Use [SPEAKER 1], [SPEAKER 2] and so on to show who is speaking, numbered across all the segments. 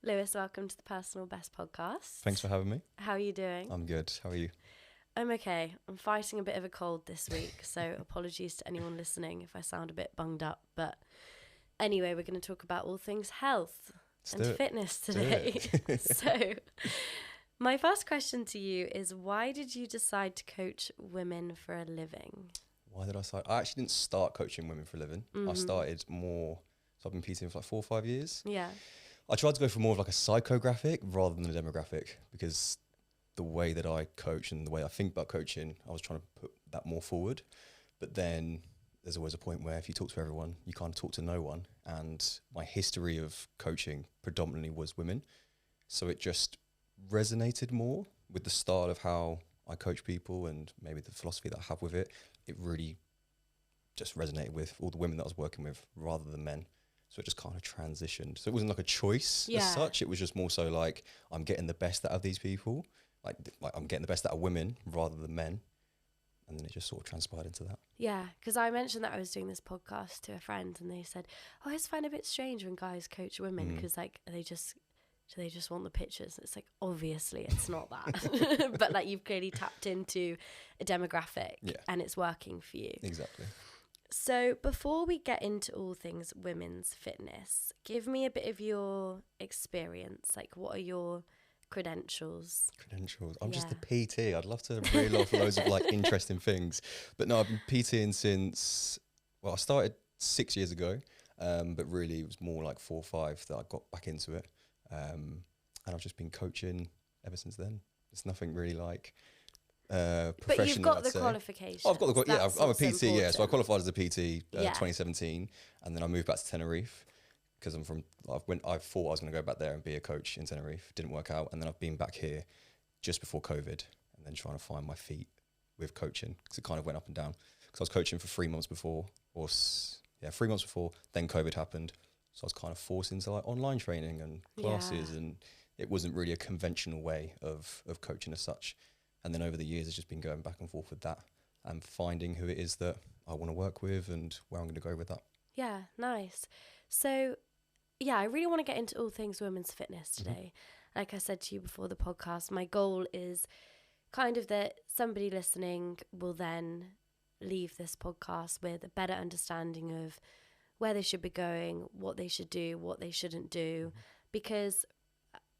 [SPEAKER 1] Lewis, welcome to the Personal Best podcast.
[SPEAKER 2] Thanks for having me.
[SPEAKER 1] How are you doing?
[SPEAKER 2] I'm good. How are you?
[SPEAKER 1] I'm okay. I'm fighting a bit of a cold this week, so apologies to anyone listening if I sound a bit bunged up. But anyway, we're going to talk about all things health and fitness today. So my first question to you is, why did you decide to coach women for a living?
[SPEAKER 2] Why did I start? I actually didn't start coaching women for a living. I started more, so I've been PTing for like 4 or 5 years.
[SPEAKER 1] Yeah.
[SPEAKER 2] I tried to go for more of like a psychographic rather than a demographic, because the way that I coach and the way I think about coaching, I was trying to put that more forward. But then there's always a point where if you talk to everyone, you can't talk to no one. And my history of coaching predominantly was women. So it just resonated more with the style of how I coach people and maybe the philosophy that I have with it. It really just resonated with all the women that I was working with rather than men. So it just kind of transitioned. So it wasn't like a choice as such. It was just more so like, I'm getting the best out of these people. Like I'm getting the best out of women rather than men. And then it just sort of transpired into that.
[SPEAKER 1] Yeah, because I mentioned that I was doing this podcast to a friend and they said, I just find it a bit strange when guys coach women because like do they just want the pictures? It's like, obviously it's not that. But like you've clearly tapped into a demographic and it's working for you.
[SPEAKER 2] Exactly.
[SPEAKER 1] So before we get into all things women's fitness, give me a bit of your experience. Like, what are your credentials?
[SPEAKER 2] I'm just a PT. I'd love to reel off loads of like interesting things. But no, I've been PTing since, I started 6 years ago. But really it was more like 4 or 5 that I got back into it. And I've just been coaching ever since then. It's nothing really like professional.
[SPEAKER 1] But you've got the qualifications.
[SPEAKER 2] Oh, I've got the I'm a PT, important. So I qualified as a PT 2017, and then I moved back to Tenerife because I thought I was going to go back there and be a coach in Tenerife. Didn't work out, and then I've been back here just before COVID, and then trying to find my feet with coaching because it kind of went up and down. Because I was coaching for 3 months before, 3 months before, then COVID happened. So I was kind of forced into like online training and classes, and it wasn't really a conventional way of coaching as such. And then over the years, it's just been going back and forth with that and finding who it is that I want to work with and where I'm going to go with that. Yeah,
[SPEAKER 1] nice. So, I really want to get into all things women's fitness today. Like I said to you before the podcast, my goal is kind of that somebody listening will then leave this podcast with a better understanding of where they should be going, what they should do, what they shouldn't do, because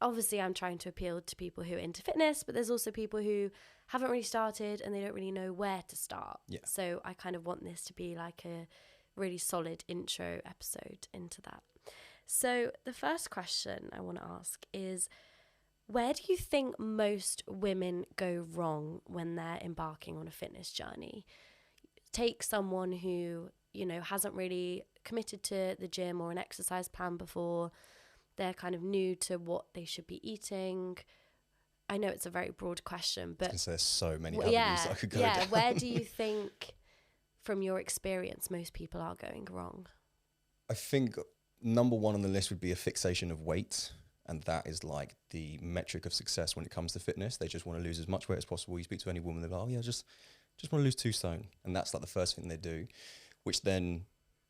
[SPEAKER 1] obviously I'm trying to appeal to people who are into fitness, but there's also people who haven't really started and they don't really know where to start. Yeah. So I kind of want this to be like a really solid intro episode into that. So the first question I want to ask is, where do you think most women go wrong when they're embarking on a fitness journey? Take someone who, hasn't really committed to the gym or an exercise plan before. They're kind of new to what they should be eating. I know it's a very broad question, but
[SPEAKER 2] there's so many avenues that I could go down.
[SPEAKER 1] Where do you think, from your experience, most people are going wrong?
[SPEAKER 2] I think number one on the list would be a fixation of weight. And that is like the metric of success when it comes to fitness. They just want to lose as much weight as possible. You speak to any woman, they're like, just want to lose 2 stone. And that's like the first thing they do, which then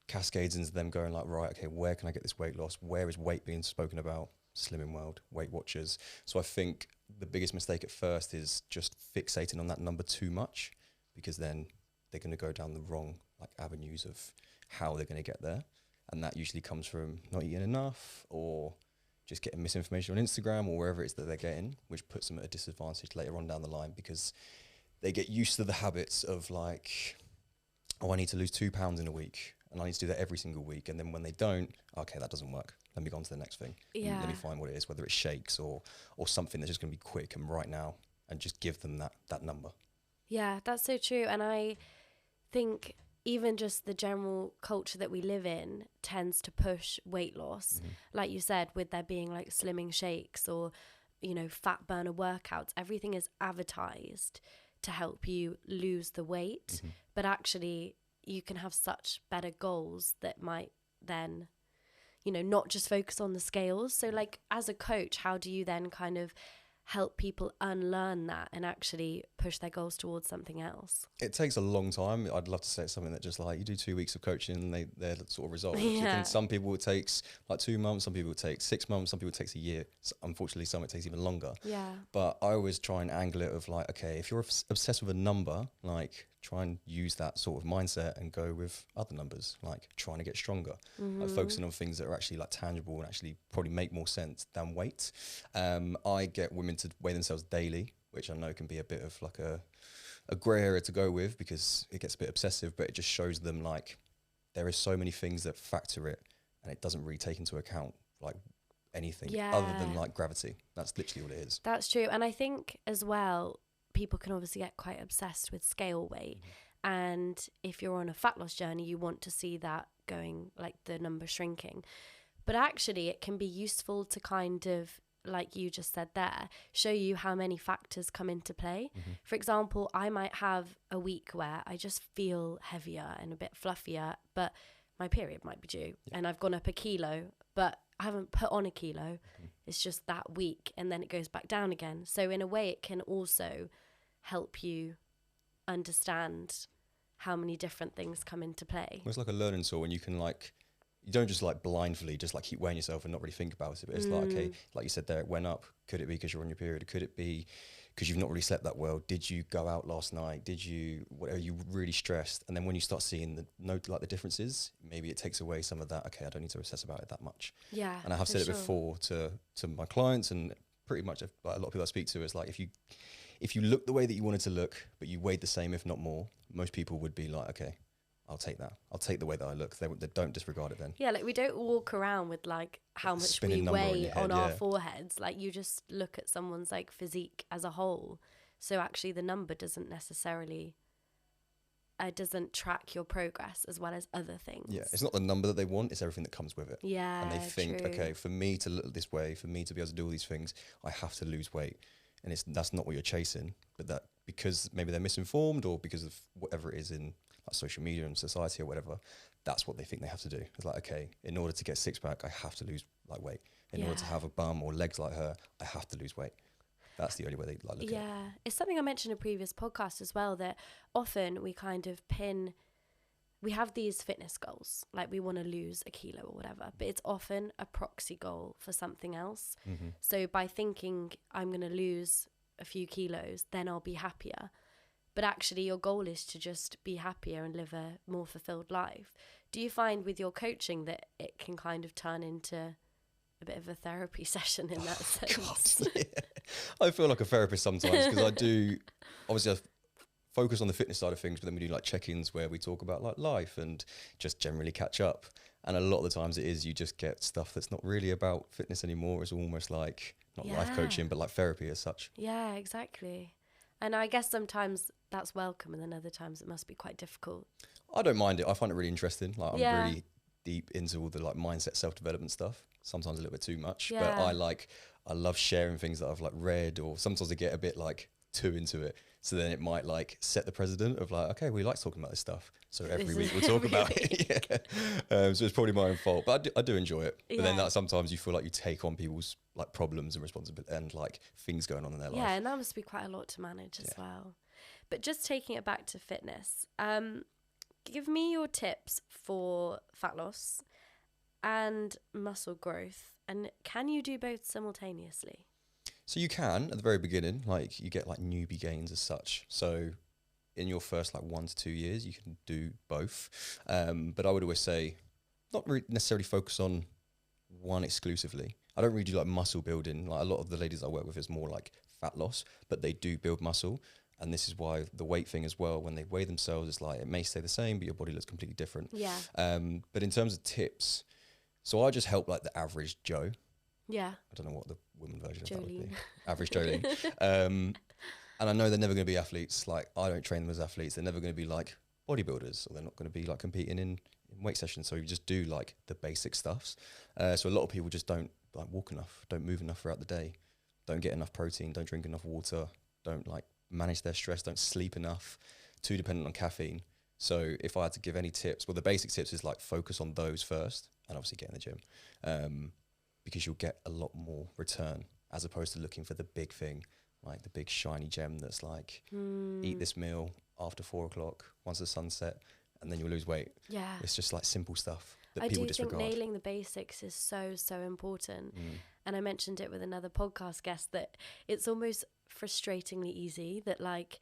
[SPEAKER 2] cascades into them going like, right, okay, where can I get this weight loss? Where is weight being spoken about? Slimming World, Weight Watchers. So I think the biggest mistake at first is just fixating on that number too much, because then they're going to go down the wrong like avenues of how they're going to get there. And that usually comes from not eating enough or just getting misinformation on Instagram or wherever it is that they're getting, which puts them at a disadvantage later on down the line, because they get used to the habits of like, I need to lose 2 pounds in a week and I need to do that every single week. And then when they don't, okay, that doesn't work. Let me go on to the next thing.
[SPEAKER 1] Yeah.
[SPEAKER 2] Let me find what it is, whether it's shakes or something that's just going to be quick and right now, and just give them that number.
[SPEAKER 1] Yeah, that's so true. And I think even just the general culture that we live in tends to push weight loss. Like you said, with there being like slimming shakes or, fat burner workouts, everything is advertised to help you lose the weight. But actually you can have such better goals that might then, not just focus on the scales. So like as a coach, how do you then kind of help people unlearn that and actually push their goals towards something else?
[SPEAKER 2] It takes a long time. I'd love to say it's something that just like you do 2 weeks of coaching and they're sort of results. I think some people it takes like 2 months, some people it takes 6 months, some people it takes a year. Unfortunately, some it takes even longer.
[SPEAKER 1] Yeah.
[SPEAKER 2] But I always try and angle it of like, okay, if you're obsessed with a number, like try and use that sort of mindset and go with other numbers, like trying to get stronger, like focusing on things that are actually like tangible and actually probably make more sense than weight. I get women to weigh themselves daily, which I know can be a bit of like a grey area to go with because it gets a bit obsessive, but it just shows them like there is so many things that factor it and it doesn't really take into account like anything other than like gravity. That's literally what it is.
[SPEAKER 1] That's true. And I think as well, people can obviously get quite obsessed with scale weight. And if you're on a fat loss journey, you want to see that going, like the number shrinking. But actually it can be useful to kind of, like you just said there, show you how many factors come into play. For example, I might have a week where I just feel heavier and a bit fluffier, but my period might be due and I've gone up a kilo, but I haven't put on a kilo. It's just that week and then it goes back down again. So in a way it can also help you understand how many different things come into play.
[SPEAKER 2] It's like a learning tool when you can like, you don't just like blindly just like keep weighing yourself and not really think about it. But it's like, okay, like you said there, it went up. Could it be because you're on your period? Could it be because you've not really slept that well? Did you go out last night? Did you, what, are you really stressed? And then when you start seeing the differences, maybe it takes away some of that. Okay, I don't need to obsess about it that much.
[SPEAKER 1] Yeah.
[SPEAKER 2] And I have said it before to my clients and pretty much like a lot of people I speak to is like, if you look the way that you wanted to look, but you weighed the same, if not more, most people would be like, okay, I'll take that. I'll take the way that I look. They don't disregard it then.
[SPEAKER 1] Yeah, like we don't walk around with like how much we weigh on our foreheads. Like you just look at someone's like physique as a whole. So actually the number doesn't necessarily, doesn't track your progress as well as other things.
[SPEAKER 2] Yeah, it's not the number that they want, it's everything that comes with it.
[SPEAKER 1] Yeah,
[SPEAKER 2] and they think,
[SPEAKER 1] true.
[SPEAKER 2] Okay, for me to look this way, for me to be able to do all these things, I have to lose weight. And that's not what you're chasing, but that because maybe they're misinformed or because of whatever it is in like social media and society or whatever, that's what they think they have to do. It's like, okay, in order to get six pack, I have to lose like weight. In order to have a bum or legs like her, I have to lose weight. That's the only way they like look at it.
[SPEAKER 1] Yeah, it's something I mentioned in a previous podcast as well, that often we kind of we have these fitness goals, like we want to lose a kilo or whatever, but it's often a proxy goal for something else. So by thinking I'm going to lose a few kilos, then I'll be happier. But actually your goal is to just be happier and live a more fulfilled life. Do you find with your coaching that it can kind of turn into a bit of a therapy session in that sense?
[SPEAKER 2] God, yeah. I feel like a therapist sometimes because I do, obviously I focus on the fitness side of things, but then we do like check-ins where we talk about like life and just generally catch up. And a lot of the times it is you just get stuff that's not really about fitness anymore. It's almost like not life coaching, but like therapy as such.
[SPEAKER 1] Yeah, exactly. And I guess sometimes that's welcome and then other times it must be quite difficult.
[SPEAKER 2] I don't mind it. I find it really interesting. Like I'm really deep into all the like mindset, self-development stuff. Sometimes a little bit too much, but I love sharing things that I've like read, or sometimes I get a bit like too into it. So then it might like set the precedent of like, okay, we like talking about this stuff. So every week we'll talk about it. So it's probably my own fault, but I do enjoy it. But then that sometimes you feel like you take on people's like problems and responsibility and like things going on in their life.
[SPEAKER 1] Yeah, and that must be quite a lot to manage as well. But just taking it back to fitness, give me your tips for fat loss and muscle growth. And can you do both simultaneously?
[SPEAKER 2] So you can at the very beginning, like you get like newbie gains as such. So in your first like 1 to 2 years, you can do both. But I would always say not really necessarily focus on one exclusively. I don't really do like muscle building. Like a lot of the ladies I work with is more like fat loss, but they do build muscle. And this is why the weight thing as well, when they weigh themselves, it's like it may stay the same, but your body looks completely different. Yeah. But in terms of tips, so I just help like the average Joe. Yeah. I don't know what the woman version of that would be. Average Jolene. And I know they're never going to be athletes. Like I don't train them as athletes. They're never going to be like bodybuilders, or they're not going to be like competing in weight sessions. So you just do like the basic stuffs. So a lot of people just don't like walk enough, don't move enough throughout the day, don't get enough protein, don't drink enough water, don't like manage their stress, don't sleep enough, too dependent on caffeine. So if I had to give any tips, well, the basic tips is like focus on those first and obviously get in the gym, because you'll get a lot more return as opposed to looking for the big thing, like the big shiny gem that's like, eat this meal after 4 o'clock once the sun's set, and then you'll lose weight.
[SPEAKER 1] Yeah.
[SPEAKER 2] It's just like simple stuff that
[SPEAKER 1] I
[SPEAKER 2] people
[SPEAKER 1] do
[SPEAKER 2] disregard.
[SPEAKER 1] think nailing the basics is so, so important. And I mentioned it with another podcast guest that it's almost frustratingly easy that like,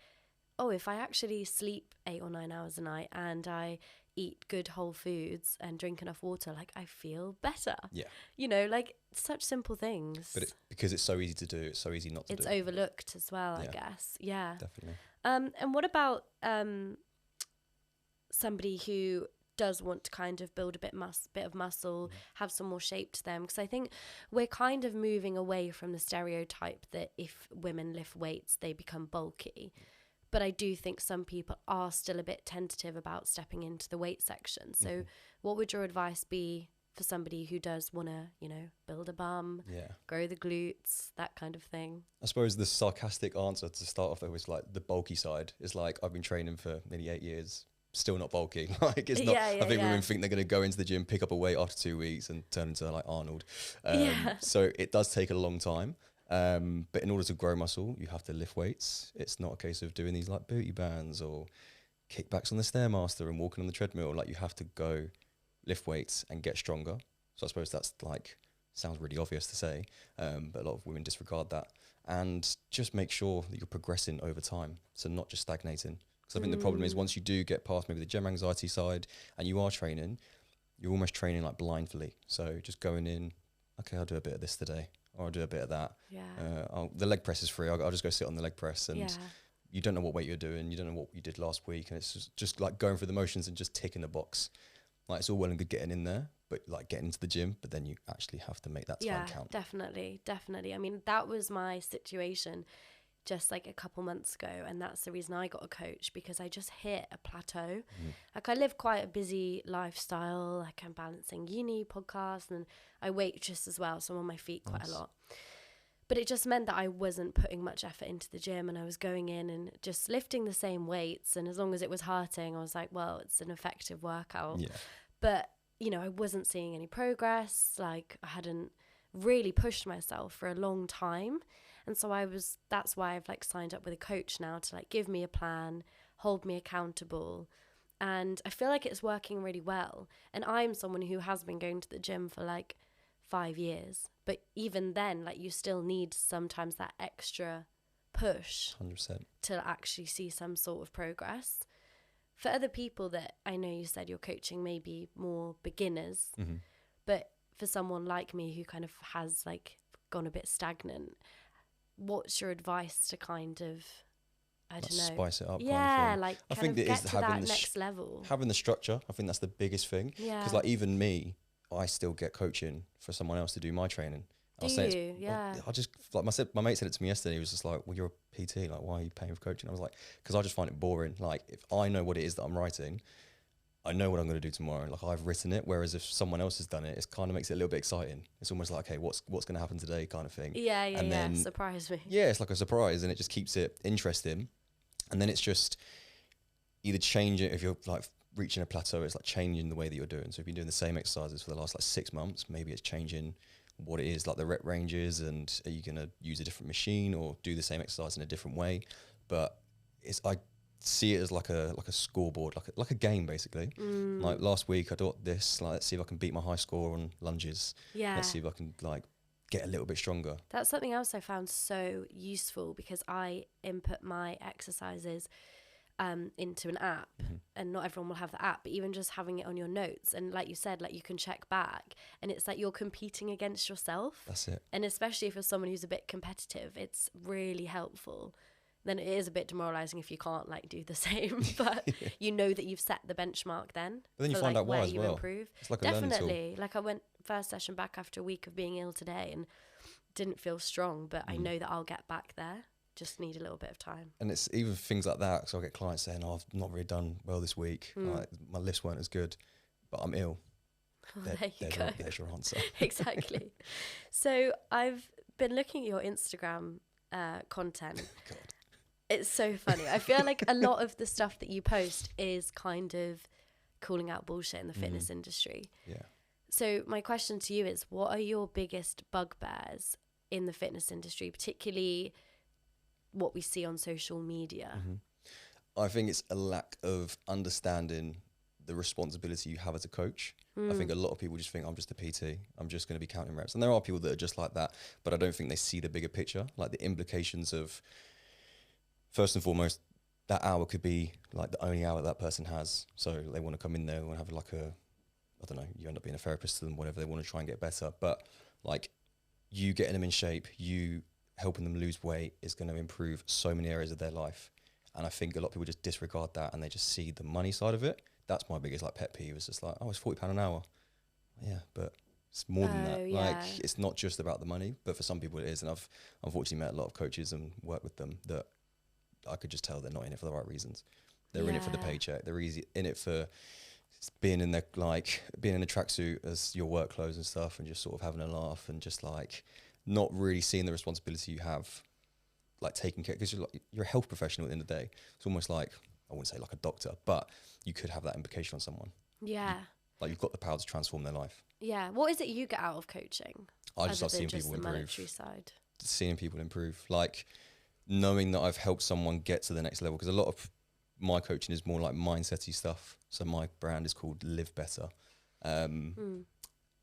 [SPEAKER 1] oh, if I actually sleep 8 or 9 hours a night and I eat good whole foods and drink enough water, like I feel better.
[SPEAKER 2] Yeah.
[SPEAKER 1] You know, like such simple things.
[SPEAKER 2] But because it's so easy to do, it's so easy not to do.
[SPEAKER 1] It's overlooked as well, I guess. Yeah.
[SPEAKER 2] Definitely.
[SPEAKER 1] And what about somebody who does want to kind of build a bit of muscle, have some more shape to them? Because I think we're kind of moving away from the stereotype that if women lift weights, they become bulky. But I do think some people are still a bit tentative about stepping into the weight section. So what would your advice be for somebody who does want to, you know, build a bum, grow the glutes, that kind of thing?
[SPEAKER 2] I suppose the sarcastic answer to start off though is like the bulky side is like, I've been training for nearly 8 years, still not bulky. Like it's not, I think women think they're going to go into the gym, pick up a weight after 2 weeks and turn into like Arnold. So it does take a long time. But in order to grow muscle, you have to lift weights. It's not a case of doing these like booty bands or kickbacks on the Stairmaster and walking on the treadmill. Like you have to go lift weights and get stronger. So I suppose that's like, sounds really obvious to say, but a lot of women disregard that. And just make sure that you're progressing over time. So not just stagnating. Because I think the problem is once you do get past maybe the gym anxiety side and you are training, you're almost training like blindly. So just going in, okay, I'll do a bit of this today. Or I'll do a bit of that. The leg press is free. I'll just go sit on the leg press, and you don't know what weight you're doing. You don't know what you did last week, and it's just like going through the motions and just ticking the box. Like it's all well and good getting in there, but like getting into the gym, but then you actually have to make that time count.
[SPEAKER 1] Definitely. I mean, that was my situation just like a couple months ago, and that's the reason I got a coach, because I just hit a plateau. Like I live quite a busy lifestyle, like I'm balancing uni, podcast, and I waitress as well, so I'm on my feet quite a lot. But it just meant that I wasn't putting much effort into the gym, and I was going in and just lifting the same weights, and as long as it was hurting, I was like, well, it's an effective workout. But you know, I wasn't seeing any progress. Like I hadn't really pushed myself for a long time. And so that's why I've like signed up with a coach now to like give me a plan, hold me accountable. And I feel like it's working really well. And I'm someone who has been going to the gym for like 5 years. But even then, like you still need sometimes that extra push
[SPEAKER 2] 100%
[SPEAKER 1] to actually see some sort of progress. For other people that I know you said you're coaching maybe more beginners, but for someone like me who kind of has like gone a bit stagnant, what's your advice to kind of, I don't know,
[SPEAKER 2] spice it up?
[SPEAKER 1] Yeah, like
[SPEAKER 2] I think
[SPEAKER 1] it
[SPEAKER 2] is
[SPEAKER 1] to that next level.
[SPEAKER 2] Having the structure, I think that's the biggest thing. Because like even me, I still get coaching for someone else to do my training.
[SPEAKER 1] I
[SPEAKER 2] just like my mate said it to me yesterday. He was just like, "Well, you're a PT. Like, why are you paying for coaching?" I was like, "Because I just find it boring. Like, if I know what it is that I'm writing, I know what I'm going to do tomorrow. Like, I've written it. Whereas if someone else has done it, it kind of makes it a little bit exciting. It's almost like, okay, what's going to happen today, kind of thing.
[SPEAKER 1] Then, surprise me.
[SPEAKER 2] Yeah, it's like a surprise, and it just keeps it interesting. And then it's just either change it if you're like reaching a plateau. It's like changing the way that you're doing. So if you've been doing the same exercises for the last like 6 months, maybe it's changing what it is, like the rep ranges, and are you going to use a different machine or do the same exercise in a different way? But I see it as like a scoreboard, like a game basically. Like last week I got this, like let's see if I can beat my high score on lunges. Let's see if I can like get a little bit stronger. That's
[SPEAKER 1] something else I found so useful, because I input my exercises into an app, and not everyone will have the app, but even just having it on your notes, and like you said, like you can check back, and it's like you're competing against yourself.
[SPEAKER 2] That's it.
[SPEAKER 1] And especially if you're someone who's a bit competitive, it's really helpful. Then it is a bit demoralizing if you can't like do the same, but you know that you've set the benchmark then.
[SPEAKER 2] But then you find out why as well.
[SPEAKER 1] Improve.
[SPEAKER 2] It's like
[SPEAKER 1] Definitely. Like I went first session back after a week of being ill today and didn't feel strong, but I know that I'll get back there. Just need a little bit of time.
[SPEAKER 2] And it's even things like that. So I get clients saying, "Oh, I've not really done well this week. Like, my lifts weren't as good, but I'm ill."
[SPEAKER 1] There you go.
[SPEAKER 2] There's your answer.
[SPEAKER 1] Exactly. So I've been looking at your Instagram content.
[SPEAKER 2] God.
[SPEAKER 1] It's so funny. I feel like a lot of the stuff that you post is kind of calling out bullshit in the fitness industry.
[SPEAKER 2] Yeah.
[SPEAKER 1] So my question to you is, what are your biggest bugbears in the fitness industry, particularly what we see on social media?
[SPEAKER 2] I think it's a lack of understanding the responsibility you have as a coach. I think a lot of people just think, I'm just a PT, I'm just going to be counting reps. And there are people that are just like that, but I don't think they see the bigger picture, like the implications of, first and foremost, that hour could be like the only hour that person has. So they want to come in there and have like a, I don't know, you end up being a therapist to them, whatever, they want to try and get better. But like you getting them in shape, you helping them lose weight is going to improve so many areas of their life. And I think a lot of people just disregard that and they just see the money side of it. That's my biggest like pet peeve. It's just like, oh, it's £40 an hour. Yeah, but it's more than that.
[SPEAKER 1] Yeah.
[SPEAKER 2] Like, it's not just about the money, but for some people it is. And I've unfortunately met a lot of coaches and worked with them that I could just tell they're not in it for the right reasons. They're in it for the paycheck. They're in it for being in the being in a tracksuit as your work clothes and stuff, and just sort of having a laugh and just like not really seeing the responsibility you have, like taking care, because you're a health professional at the end of the day. It's almost like, I wouldn't say like a doctor, but you could have that implication on someone.
[SPEAKER 1] Yeah.
[SPEAKER 2] Like you've got the power to transform their life.
[SPEAKER 1] Yeah. What is it you get out of coaching?
[SPEAKER 2] I just love seeing people
[SPEAKER 1] the
[SPEAKER 2] improve.
[SPEAKER 1] monetary side.
[SPEAKER 2] Seeing people improve, like knowing that I've helped someone get to the next level. Because a lot of my coaching is more like mindset-y stuff. So my brand is called Live Better.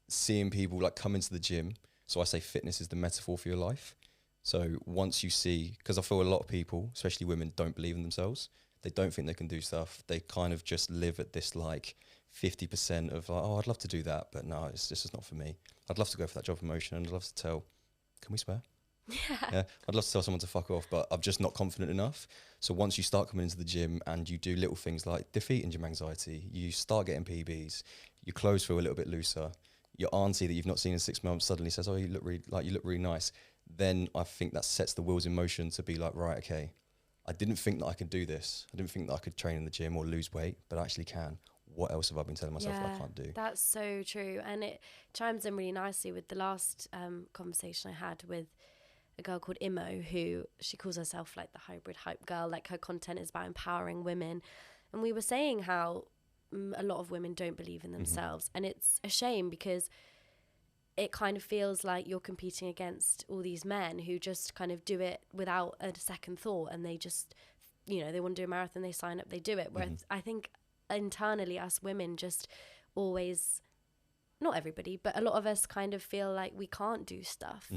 [SPEAKER 2] Seeing people like come into the gym. So I say fitness is the metaphor for your life. So once you see, because I feel a lot of people, especially women, don't believe in themselves. They don't think they can do stuff. They kind of just live at this like 50% of like, oh, I'd love to do that, but no, this is not for me. I'd love to go for that job promotion, and I'd love to tell, can we swear? Yeah. I'd love to tell someone to fuck off, but I'm just not confident enough. So once you start coming into the gym and you do little things like defeating gym anxiety, you start getting PBs, your clothes feel a little bit looser, your auntie that you've not seen in 6 months suddenly says, oh, you look really nice. Then I think that sets the wheels in motion to be like, right, okay, I didn't think that I could do this. I didn't think that I could train in the gym or lose weight, but I actually can. What else have I been telling myself that I can't do?
[SPEAKER 1] That's so true. And it chimes in really nicely with the last conversation I had with a girl called Imo, who she calls herself like the hybrid hype girl. Like her content is about empowering women. And we were saying how a lot of women don't believe in themselves. And it's a shame because it kind of feels like you're competing against all these men who just kind of do it without a second thought, and they just, you know, they want to do a marathon, they sign up, they do it. Whereas I think internally us women just always, not everybody, but a lot of us kind of feel like we can't do stuff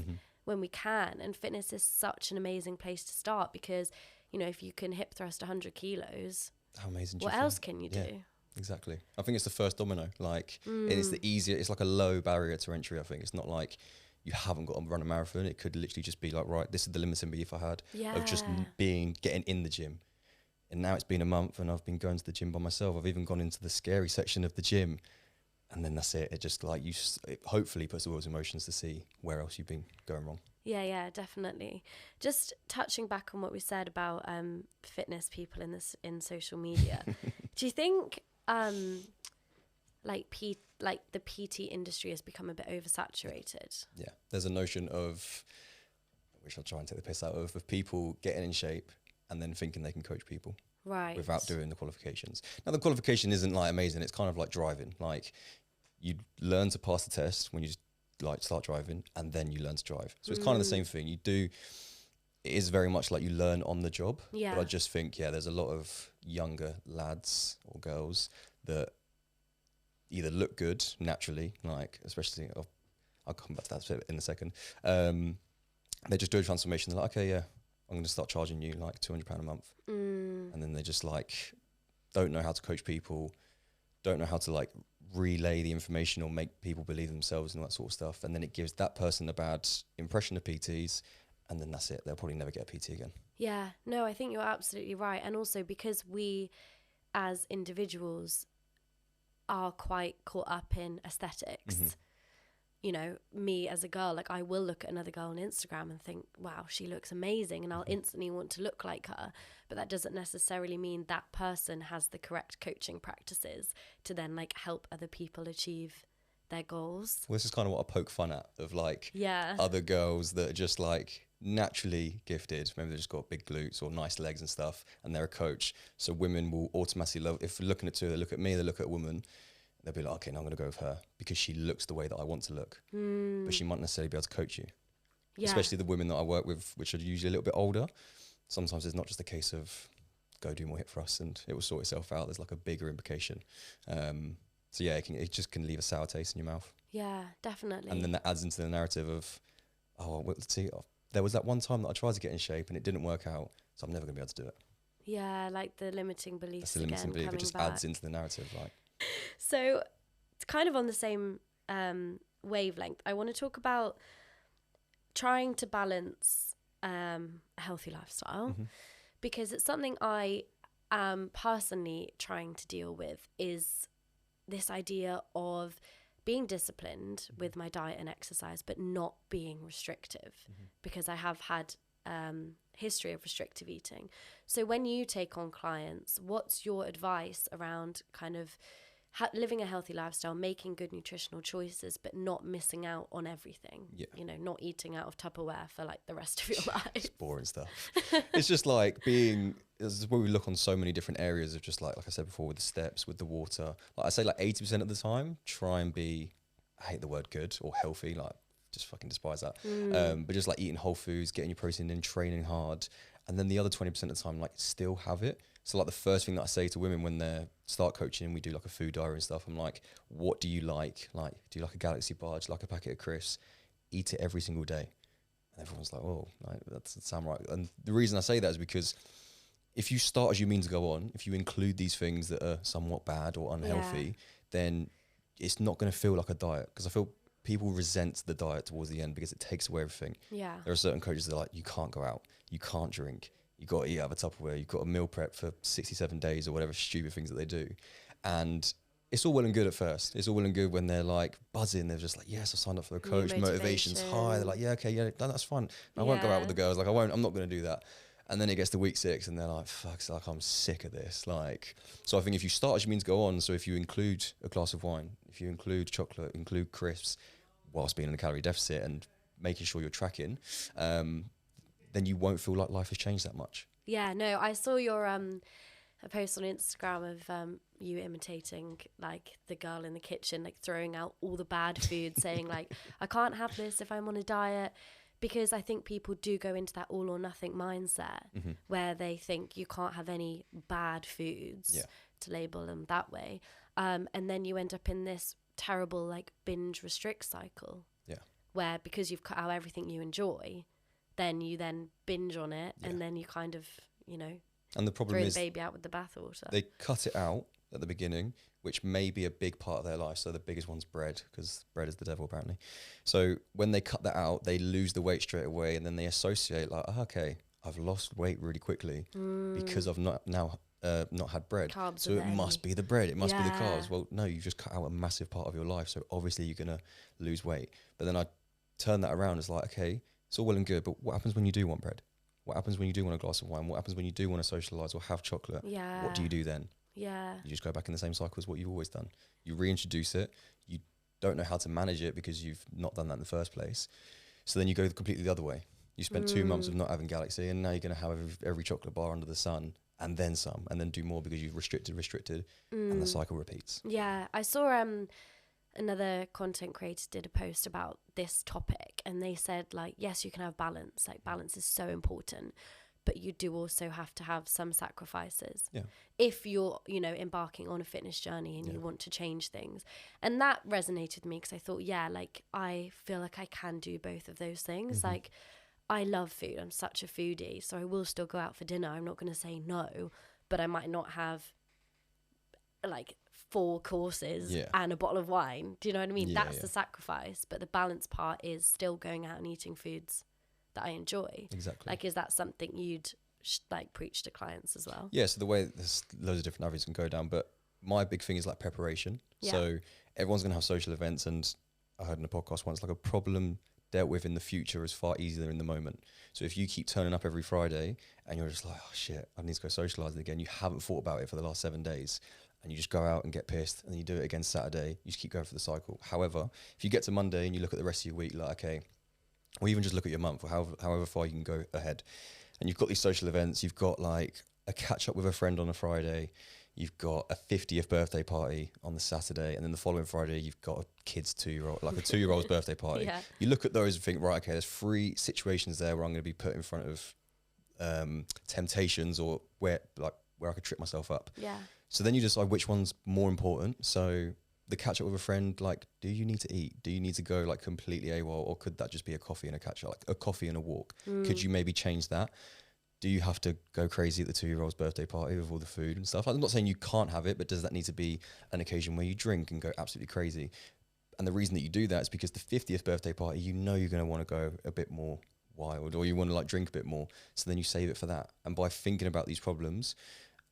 [SPEAKER 1] when we can. And fitness is such an amazing place to start because, you know, if you can hip thrust 100 kilos,
[SPEAKER 2] how amazing!
[SPEAKER 1] What else can you do?
[SPEAKER 2] Exactly. I think it's the first domino. Like, it's the easier. It's like a low barrier to entry. I think it's not like you haven't got to run a marathon. It could literally just be like, right, this is the limiting belief I had of just getting in the gym. And now it's been a month, and I've been going to the gym by myself. I've even gone into the scary section of the gym, and then that's it. It just like it hopefully puts the wheels in motion to see where else you've been going wrong.
[SPEAKER 1] Yeah, definitely. Just touching back on what we said about fitness people in social media. Do you think like the PT industry has become a bit oversaturated?
[SPEAKER 2] Yeah, there's a notion of, which I'll try and take the piss out of people getting in shape and then thinking they can coach people.
[SPEAKER 1] Right.
[SPEAKER 2] Without doing the qualifications. Now the qualification isn't like amazing. It's kind of like driving. Like you learn to pass the test when you like start driving, and then you learn to drive. So it's kind of the same thing. It is very much like you learn on the job.
[SPEAKER 1] Yeah.
[SPEAKER 2] But I just think, there's a lot of younger lads or girls that either look good naturally, like especially, I'll come back to that in a second. They just do a transformation. They're like, okay, yeah, I'm going to start charging you like £200 a month. And then they just like don't know how to coach people, don't know how to like relay the information or make people believe themselves and all that sort of stuff. And then it gives that person a bad impression of PTs, and then that's it. They'll probably never get a PT again. Yeah,
[SPEAKER 1] no, I think you're absolutely right. And also because we as individuals are quite caught up in aesthetics. You know, me as a girl, like I will look at another girl on Instagram and think, wow, she looks amazing, and I'll instantly want to look like her. But that doesn't necessarily mean that person has the correct coaching practices to then like help other people achieve their goals.
[SPEAKER 2] Well, this is kind of what I poke fun at, of like other girls that are just like naturally gifted. Maybe they've just got big glutes or nice legs and stuff, and they're a coach. So women will automatically love, if we're looking at two, they look at me, they look at a woman, they'll be like, okay, now I'm going to go with her because she looks the way that I want to look. But she might necessarily be able to coach you. especially the women that I work with, which are usually a little bit older. Sometimes it's not just a case of go do more hit thrusts and it will sort itself out. There's like a bigger implication. So yeah, it just can leave a sour taste in your mouth.
[SPEAKER 1] Yeah, definitely.
[SPEAKER 2] And then that adds into the narrative of, oh, well, let's see, there was that one time that I tried to get in shape and it didn't work out, so I'm never going to be able to do it.
[SPEAKER 1] Yeah, like the limiting beliefs.
[SPEAKER 2] That's the limiting belief. It just adds into the narrative. Like,
[SPEAKER 1] so it's kind of on the same wavelength. I want to talk about trying to balance a healthy lifestyle, because it's something I am personally trying to deal with, is this idea of being disciplined with my diet and exercise, but not being restrictive, because I have had history of restrictive eating. So when you take on clients, what's your advice around kind of living a healthy lifestyle, making good nutritional choices, but not missing out on everything?
[SPEAKER 2] Yeah.
[SPEAKER 1] You know, not eating out of Tupperware for like the rest of your life.
[SPEAKER 2] it's boring stuff. It's just like this is where we look on so many different areas of just like I said before, with the steps, with the water. Like I say, like 80% of the time, try and be, I hate the word good or healthy, like just fucking despise that. But just like eating whole foods, getting your protein in, training hard. And then the other 20% of the time, like still have it. So like the first thing that I say to women when they start coaching, we do like a food diary and stuff. I'm like, what do you like? Like, do you like a Galaxy bar? Do you like a packet of crisps? Eat it every single day. And everyone's like, oh, like, that doesn't sound right. And the reason I say that is because if you start as you mean to go on, if you include these things that are somewhat bad or unhealthy, then it's not going to feel like a diet. Because I feel people resent the diet towards the end because it takes away everything.
[SPEAKER 1] Yeah.
[SPEAKER 2] There are certain coaches that are like, you can't go out, you can't drink, you got to eat out of a Tupperware, you've got a meal prep for 67 days or whatever stupid things that they do. And it's all well and good at first. It's all well and good when they're like buzzing. They're just like, yes, I signed up for the coach. Motivation's high. They're like, yeah, okay, yeah, that's fun. I won't go out with the girls. Like, I'm not going to do that. And then it gets to week 6 and they're like, fuck, it's like, I'm sick of this. Like, so I think if you start as you mean to go on, so if you include a glass of wine, if you include chocolate, include crisps, whilst being in a calorie deficit and making sure you're tracking, then you won't feel like life has changed that much.
[SPEAKER 1] Yeah, no, I saw your a post on Instagram of you imitating like the girl in the kitchen, like throwing out all the bad food, saying like, I can't have this if I'm on a diet. Because I think people do go into that all or nothing mindset where they think you can't have any bad foods, to label them that way. And then you end up in this terrible like binge restrict cycle. Yeah. Where because you've cut out everything you enjoy, then you then binge on it and then you kind of, you know,
[SPEAKER 2] and the problem
[SPEAKER 1] throw
[SPEAKER 2] is
[SPEAKER 1] the baby out with the bathwater.
[SPEAKER 2] They cut it out at the beginning, which may be a big part of their life. So the biggest one's bread, because bread is the devil apparently. So when they cut that out, they lose the weight straight away, and then they associate like, oh, okay, I've lost weight really quickly because I've not had bread.
[SPEAKER 1] Carbs
[SPEAKER 2] so it must be the bread. It must be the carbs. Well, no, you just cut out a massive part of your life. So obviously you're gonna lose weight. But then I turn that around. It's like, okay, it's all well and good, but what happens when you do want bread? What happens when you do want a glass of wine? What happens when you do want to socialise or have chocolate?
[SPEAKER 1] Yeah.
[SPEAKER 2] What do you do then?
[SPEAKER 1] Yeah.
[SPEAKER 2] You just go back in the same cycle as what you've always done. You reintroduce it. You don't know how to manage it because you've not done that in the first place. So then you go completely the other way. You spent 2 months of not having Galaxy, and now you're going to have every chocolate bar under the sun and then some, and then do more because you've restricted, and the cycle repeats.
[SPEAKER 1] Yeah. I saw another content creator did a post about this topic, and they said like, yes, you can have balance. Like balance is so important. But you do also have to have some sacrifices if you're, you know, embarking on a fitness journey and you want to change things. And that resonated with me because I thought, like, I feel like I can do both of those things. Like, I love food. I'm such a foodie. So I will still go out for dinner. I'm not going to say no, but I might not have, like, 4 courses and a bottle of wine. Do you know what I mean? That's the sacrifice. But the balance part is still going out and eating foods that I enjoy.
[SPEAKER 2] Exactly.
[SPEAKER 1] Like, is that something you'd like preach to clients as well?
[SPEAKER 2] Yeah, so the way there's loads of different avenues can go down, but my big thing is like preparation. So everyone's going to have social events, and I heard in a podcast once, like a problem dealt with in the future is far easier than in the moment. So if you keep turning up every Friday and you're just like, oh shit, I need to go socialising again, you haven't thought about it for the last 7 days, and you just go out and get pissed, and then you do it again Saturday, you just keep going for the cycle. However, if you get to Monday and you look at the rest of your week, like, okay, or even just look at your month, or however far you can go ahead, and you've got these social events, you've got like a catch up with a friend on a Friday, you've got a 50th birthday party on the Saturday, and then the following Friday you've got a kid's 2-year-old, like a 2-year-old's birthday party.
[SPEAKER 1] Yeah.
[SPEAKER 2] You look at those and think, right, okay, there's 3 situations there where I'm going to be put in front of temptations, or where I could trip myself up.
[SPEAKER 1] Yeah.
[SPEAKER 2] So then you decide which one's more important. So the catch up with a friend, like, do you need to eat? Do you need to go like completely AWOL, or could that just be a coffee and a catch up, like a coffee and a walk? Could you maybe change that? Do you have to go crazy at the 2-year-old's birthday party with all the food and stuff? I'm not saying you can't have it, but does that need to be an occasion where you drink and go absolutely crazy? And the reason that you do that is because the 50th birthday party, you know, you're going to want to go a bit more wild, or you want to like drink a bit more. So then you save it for that. And by thinking about these problems,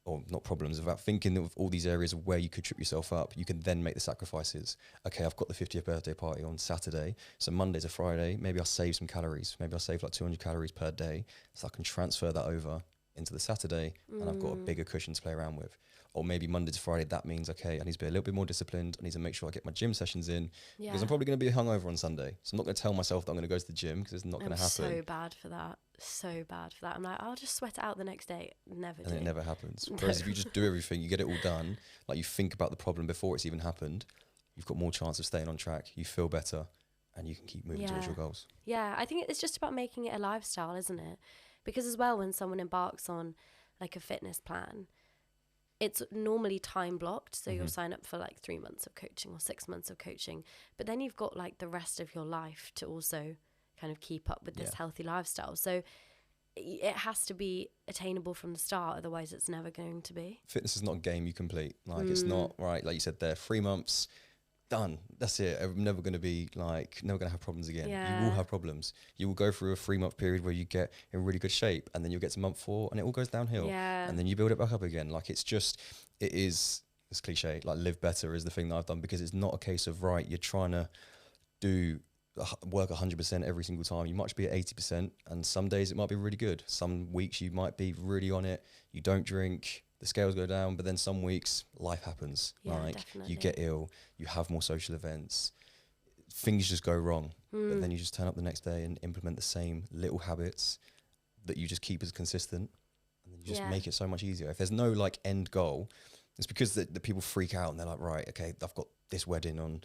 [SPEAKER 2] or not problems, about thinking of all these areas of where you could trip yourself up, you can then make the sacrifices. Okay, I've got the 50th birthday party on Saturday, so Monday to Friday, maybe I'll save some calories. Maybe I'll save like 200 calories per day, so I can transfer that over into the Saturday, and I've got a bigger cushion to play around with. Or maybe Monday to Friday, that means, okay, I need to be a little bit more disciplined. I need to make sure I get my gym sessions in, because I'm probably going to be hungover on Sunday. So I'm not going to tell myself that I'm going to go to the gym, because it's not going to happen.
[SPEAKER 1] So bad for that. So bad for that. I'm like, I'll just sweat it out the next day. Never do.
[SPEAKER 2] And it never happens. Whereas if you just do everything, you get it all done, like you think about the problem before it's even happened, you've got more chance of staying on track. You feel better, and you can keep moving towards your goals.
[SPEAKER 1] Yeah, I think it's just about making it a lifestyle, isn't it? Because as well, when someone embarks on like a fitness plan, it's normally time blocked. So you'll sign up for like 3 months of coaching or 6 months of coaching. But then you've got like the rest of your life to also kind of keep up with this healthy lifestyle. So it has to be attainable from the start. Otherwise, it's never going to be.
[SPEAKER 2] Fitness is not a game you complete. Like it's not, right, like you said there, 3 months, done. That's it. I'm never going to be like, never going to have problems again.
[SPEAKER 1] Yeah.
[SPEAKER 2] You will have problems. You will go through a 3-month period where you get in really good shape, and then you'll get to month 4 and it all goes downhill.
[SPEAKER 1] Yeah.
[SPEAKER 2] And then you build it back up again. Like it's cliche. Like live better is the thing that I've done, because it's not a case of, right, you're trying to work 100% every single time. You might just be at 80%, and some days it might be really good. Some weeks you might be really on it. You don't drink, the scales go down, but then some weeks life happens. Like
[SPEAKER 1] definitely.
[SPEAKER 2] you get ill, you have more social events, things just go wrong. But then you just turn up the next day and implement the same little habits that you just keep as consistent, and then you just make it so much easier. If there's no like end goal, it's because the people freak out and they're like, right, okay, I've got this wedding on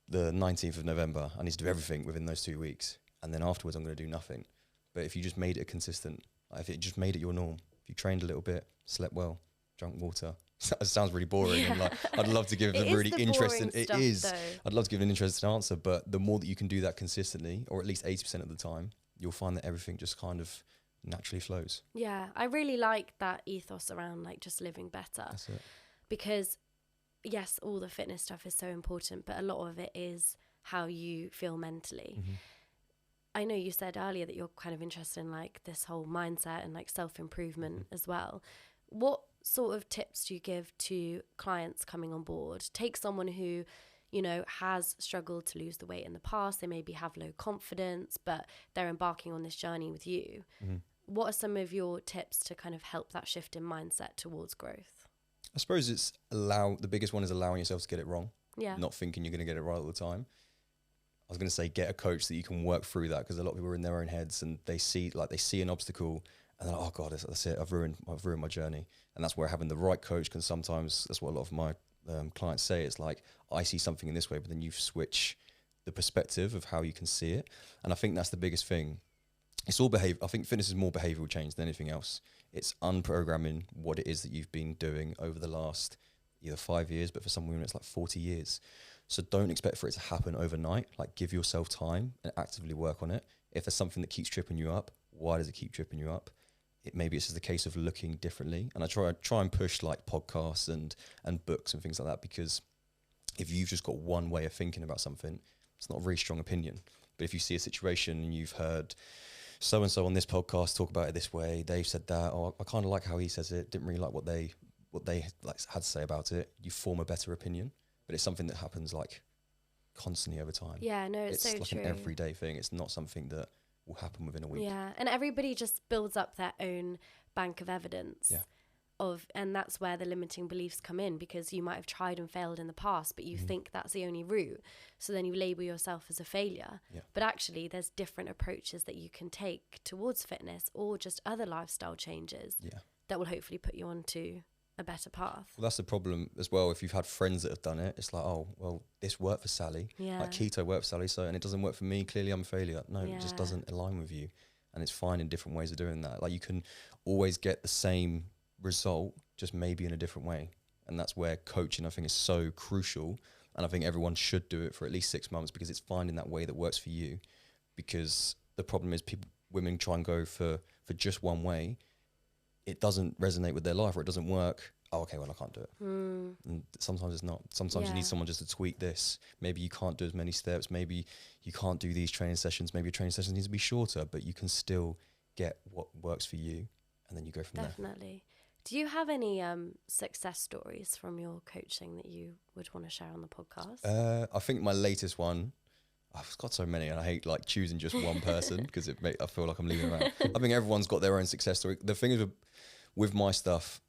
[SPEAKER 2] the 19th of November. I need to do everything within those 2 weeks, and then afterwards I'm going to do nothing. But if you just made it consistent, like if it just made it your norm, if you trained a little bit, slept well, drank water. It sounds really boring, and like I'd love to give a really interesting. It is. I'd love to give an interesting answer, but the more that you can do that consistently, or at least 80% of the time, you'll find that everything just kind of naturally flows.
[SPEAKER 1] Yeah, I really like that ethos around like just living better.
[SPEAKER 2] That's it.
[SPEAKER 1] Because yes, all the fitness stuff is so important, but a lot of it is how you feel mentally. I know you said earlier that you're kind of interested in like this whole mindset and like self-improvement as well. What sort of tips do you give to clients coming on board? Take someone who, you know, has struggled to lose the weight in the past. They maybe have low confidence, but they're embarking on this journey with you. What are some of your tips to kind of help that shift in mindset towards growth?
[SPEAKER 2] I suppose it's the biggest one is allowing yourself to get it wrong.
[SPEAKER 1] Yeah.
[SPEAKER 2] Not thinking you're going to get it right all the time. I was going to say, get a coach that you can work through that, because a lot of people are in their own heads and they see an obstacle and they're like, oh God, that's it. I've ruined my journey. And that's where having the right coach can sometimes, that's what a lot of my clients say. It's like, I see something in this way, but then you switch the perspective of how you can see it. And I think that's the biggest thing. It's all behavior. I think fitness is more behavioral change than anything else. It's unprogramming what it is that you've been doing over the last either 5 years, but for some women it's like 40 years. So don't expect for it to happen overnight. Like, give yourself time and actively work on it. If there's something that keeps tripping you up, why does it keep tripping you up? Maybe it's just a case of looking differently. And I try and push like podcasts and books and things like that, because if you've just got one way of thinking about something, it's not a very strong opinion. But if you see a situation and you've heard so-and-so on this podcast talk about it this way, they've said that, or I kind of like how he says it, didn't really like what they like had to say about it, you form a better opinion. But it's something that happens like constantly over time.
[SPEAKER 1] Yeah, no, it's so
[SPEAKER 2] like
[SPEAKER 1] true.
[SPEAKER 2] An everyday thing. It's not something that will happen within a week.
[SPEAKER 1] Yeah, and everybody just builds up their own bank of evidence.
[SPEAKER 2] Yeah.
[SPEAKER 1] And that's where the limiting beliefs come in, because you might have tried and failed in the past, but you think that's the only route. So then you label yourself as a failure.
[SPEAKER 2] Yeah.
[SPEAKER 1] But actually there's different approaches that you can take towards fitness or just other lifestyle changes that will hopefully put you onto a better path.
[SPEAKER 2] Well, that's the problem as well. If you've had friends that have done it, it's like, oh, well, this worked for Sally.
[SPEAKER 1] Yeah.
[SPEAKER 2] Like keto worked for Sally, so, and it doesn't work for me. Clearly, I'm a failure. No,
[SPEAKER 1] Yeah.
[SPEAKER 2] it just doesn't align with you. And it's finding different ways of doing that. Like you can always get the same result, just maybe in a different way. And that's where coaching, I think, is so crucial. And I think everyone should do it for at least 6 months, because it's finding that way that works for you. Because the problem is women try and go for just one way. It doesn't resonate with their life, or it doesn't work. Oh, okay, well, I can't do it. And sometimes it's not. Sometimes you need someone just to tweak this. Maybe you can't do as many steps. Maybe you can't do these training sessions. Maybe your training sessions need to be shorter, but you can still get what works for you, and then you go from there.
[SPEAKER 1] Definitely. Do you have any success stories from your coaching that you would want to share on the podcast?
[SPEAKER 2] I think my latest one, I've got so many, and I hate like choosing just one person because I feel like I'm leaving them out. I think everyone's got their own success story. The thing is with my stuff,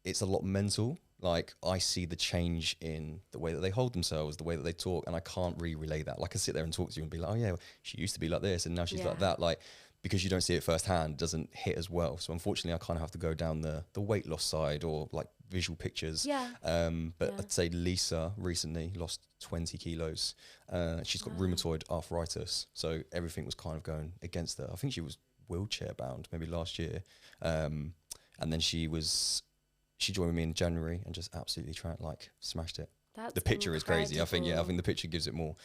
[SPEAKER 2] it's a lot mental. Like I see the change in the way that they hold themselves, the way that they talk, and I can't really relay that. Like I sit there and talk to you and be like, oh yeah, she used to be like this and now she's like that. Like, because you don't see it firsthand, it doesn't hit as well. So unfortunately I kind of have to go down the weight loss side, or like visual pictures. I'd say Lisa recently lost 20 kilos. She's got rheumatoid arthritis. So everything was kind of going against her. I think she was wheelchair bound maybe last year. And then she joined me in January and just absolutely smashed it.
[SPEAKER 1] That's
[SPEAKER 2] the picture
[SPEAKER 1] incredible.
[SPEAKER 2] is crazy. I think the picture gives it more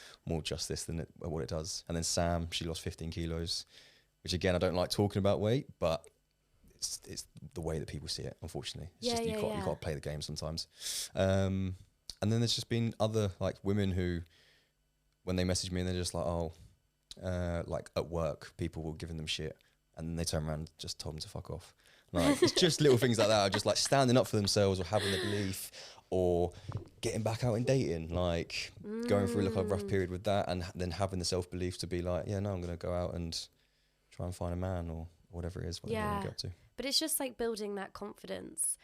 [SPEAKER 2] justice than what it does. And then Sam, she lost 15 kilos, which again, I don't like talking about weight, but it's the way that people see it, unfortunately. It's you got to play the game sometimes. And then there's just been other like women who, when they message me and they're just like, like at work, people were giving them shit, and then they turn around and just told them to fuck off. Like, it's just little things like that, just like standing up for themselves, or having the belief, or getting back out and dating, like going through like a rough period with that, and then having the self-belief to be like, yeah, no, I'm going to go out and try and find a man, or whatever it is, what they want to get up to.
[SPEAKER 1] But it's just like building that confidence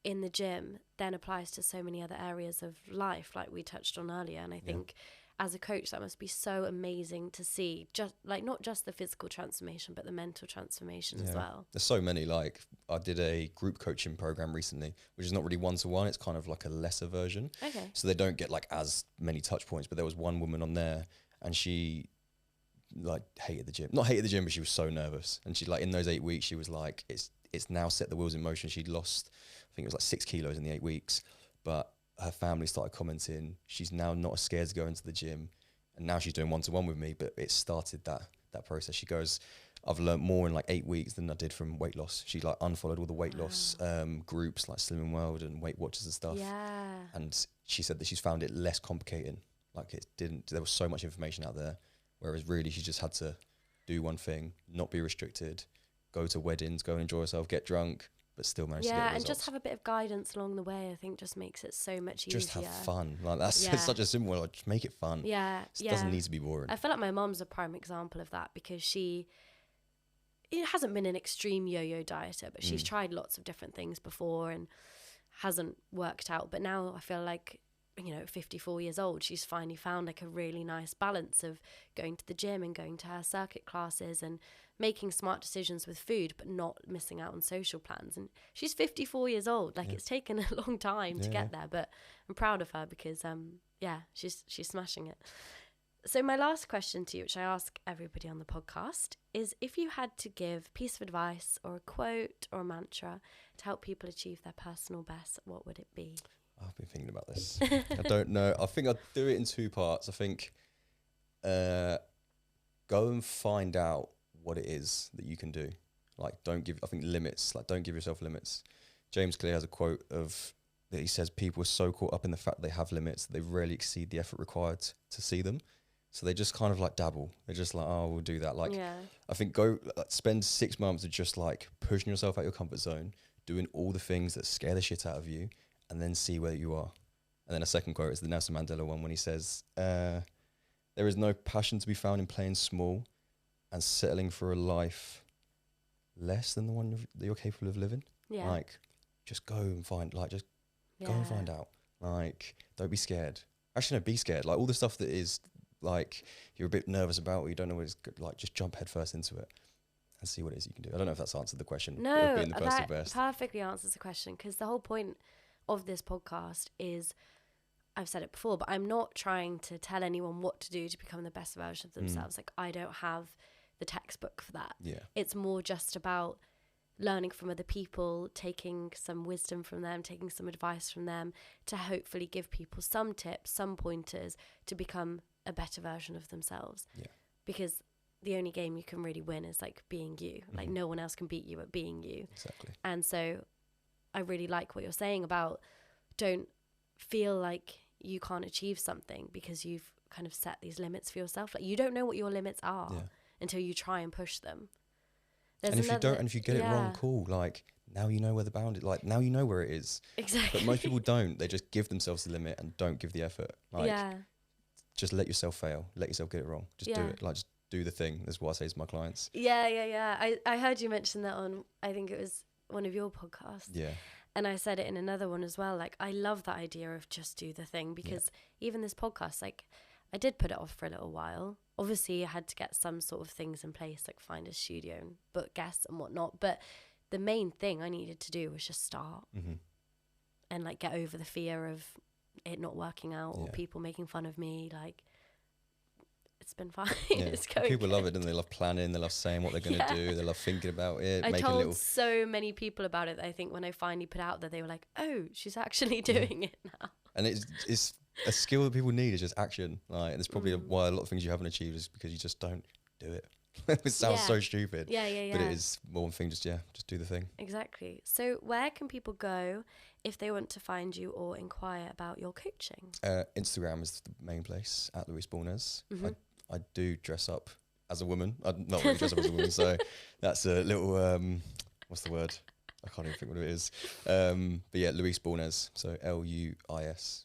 [SPEAKER 1] in the gym then applies to so many other areas of life, like we touched on earlier. And I think as a coach, that must be so amazing to see, just like not just the physical transformation, but the mental transformation as well.
[SPEAKER 2] There's so many. Like I did a group coaching program recently, which is not really one-to-one. It's kind of like a lesser version.
[SPEAKER 1] Okay.
[SPEAKER 2] So they don't get like as many touch points, but there was one woman on there, and she like hated the gym. Not hated the gym, but she was so nervous. And she like in those 8 weeks, she was like, it's now set the wheels in motion. She'd lost, I think it was like 6 kilos in the 8 weeks, but her family started commenting. She's now not as scared to go into the gym, and now she's doing one-to-one with me. But it started that process. She goes, I've learned more in like 8 weeks than I did from weight loss. She like unfollowed all the weight loss groups like Slimming World and Weight Watchers and stuff.
[SPEAKER 1] Yeah.
[SPEAKER 2] And she said that she's found it less complicated. Like there was so much information out there, whereas really she just had to do one thing, not be restricted, go to weddings, go and enjoy herself, get drunk, but still manage to get the results.
[SPEAKER 1] And just have a bit of guidance along the way, I think just makes it so much easier.
[SPEAKER 2] Just have fun. Like that's it's such a simple one. Like, just make it fun. It doesn't need to be boring.
[SPEAKER 1] I feel like my mom's a prime example of that, because it hasn't been an extreme yo-yo dieter, but she's tried lots of different things before and hasn't worked out. But now I feel like, 54 years old, she's finally found like a really nice balance of going to the gym and going to her circuit classes and making smart decisions with food, but not missing out on social plans. And she's 54 years old. Like it's taken a long time to get there, but I'm proud of her because, she's smashing it. So my last question to you, which I ask everybody on the podcast, is if you had to give a piece of advice or a quote or a mantra to help people achieve their personal best, what would it be?
[SPEAKER 2] I've been thinking about this. I don't know. I think I'd do it in 2 parts. I think go and find out what it is that you can do. Like don't give yourself limits. James Clear has a quote that he says people are so caught up in the fact they have limits that they rarely exceed the effort required to see them. So they just kind of like dabble. They're just like, oh, we'll do that. Like, I think spend 6 months of just like pushing yourself out your comfort zone, doing all the things that scare the shit out of you, and then see where you are. And then a second quote is the Nelson Mandela one when he says, there is no passion to be found in playing small and settling for a life less than the one that you're capable of living. Yeah. Like, just go and find, go and find out. Like, don't be scared. Actually, no, be scared. Like, all the stuff that is, like, you're a bit nervous about or you don't know what it's like, just jump headfirst into it. and see what it is you can do. I don't know if that's answered the question.
[SPEAKER 1] No,
[SPEAKER 2] of being the personal
[SPEAKER 1] that
[SPEAKER 2] best.
[SPEAKER 1] perfectly answers the question, because the whole point of this podcast is, I've said it before, but I'm not trying to tell anyone what to do to become the best version of themselves. Like, I don't have the textbook for that.
[SPEAKER 2] Yeah.
[SPEAKER 1] It's more just about learning from other people, taking some wisdom from them, taking some advice from them, to hopefully give people some tips, some pointers to become a better version of themselves.
[SPEAKER 2] Yeah.
[SPEAKER 1] Because the only game you can really win is like being you. Like, no one else can beat you at being you.
[SPEAKER 2] Exactly.
[SPEAKER 1] And so I really like what you're saying about, don't feel like you can't achieve something because you've kind of set these limits for yourself. Like, you don't know what your limits are until you try and push them.
[SPEAKER 2] And if you don't, and if you get it wrong, cool. Like, now you know where the boundary, like, now you know where it is.
[SPEAKER 1] Exactly.
[SPEAKER 2] But most people don't. They just give themselves the limit and don't give the effort. Like, just let yourself fail. Let yourself get it wrong. Just do it. Like, just do the thing. That's what I say to my clients.
[SPEAKER 1] Yeah. I heard you mention that on, I think it was one of your podcasts.
[SPEAKER 2] Yeah.
[SPEAKER 1] And I said it in another one as well. Like, I love that idea of just do the thing, because even this podcast, like, I did put it off for a little while. Obviously, I had to get some sort of things in place, like find a studio and book guests and whatnot. But the main thing I needed to do was just start and like get over the fear of it not working out or people making fun of me. Like, it's been fine. It's going
[SPEAKER 2] People
[SPEAKER 1] good.
[SPEAKER 2] love it, and they love planning. They love saying what they're going to do. They love thinking about it.
[SPEAKER 1] I told so many people about it that I think when I finally put out there, they were like, "Oh, she's actually doing it now."
[SPEAKER 2] And it's a skill that people need, is just action. Like, and it's probably why a lot of things you haven't achieved is because you just don't do it. It sounds so stupid.
[SPEAKER 1] Yeah.
[SPEAKER 2] But it is one thing. Just do the thing.
[SPEAKER 1] Exactly. So where can people go if they want to find you or inquire about your coaching?
[SPEAKER 2] Instagram is the main place, at Luis Bulnes. I do dress up as a woman. I'm not really dress up as a woman, so that's a little, what's the word? I can't even think what it is. But yeah, Luis Bulnes. So LuisBulnes.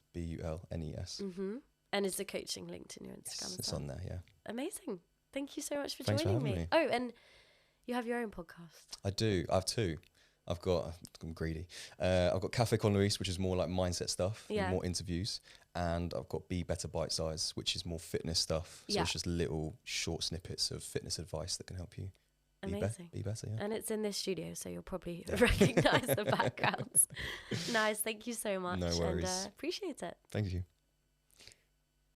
[SPEAKER 1] And is the coaching linked in your Instagram?
[SPEAKER 2] Yes, it's on there, yeah.
[SPEAKER 1] Amazing. Thank you so much for
[SPEAKER 2] Thanks
[SPEAKER 1] joining
[SPEAKER 2] for having me.
[SPEAKER 1] Oh, and you have your own podcast.
[SPEAKER 2] I do. I have two. I'm greedy. I've got Cafe Con Luis, which is more like mindset stuff, and more interviews. And I've got Be Better Bite Size, which is more fitness stuff. So it's just little short snippets of fitness advice that can help you
[SPEAKER 1] Amazing.
[SPEAKER 2] Be better, yeah.
[SPEAKER 1] And it's in this studio, so you'll probably recognise the backgrounds. Nice. Thank you so much.
[SPEAKER 2] No worries.
[SPEAKER 1] And appreciate it.
[SPEAKER 2] Thank you.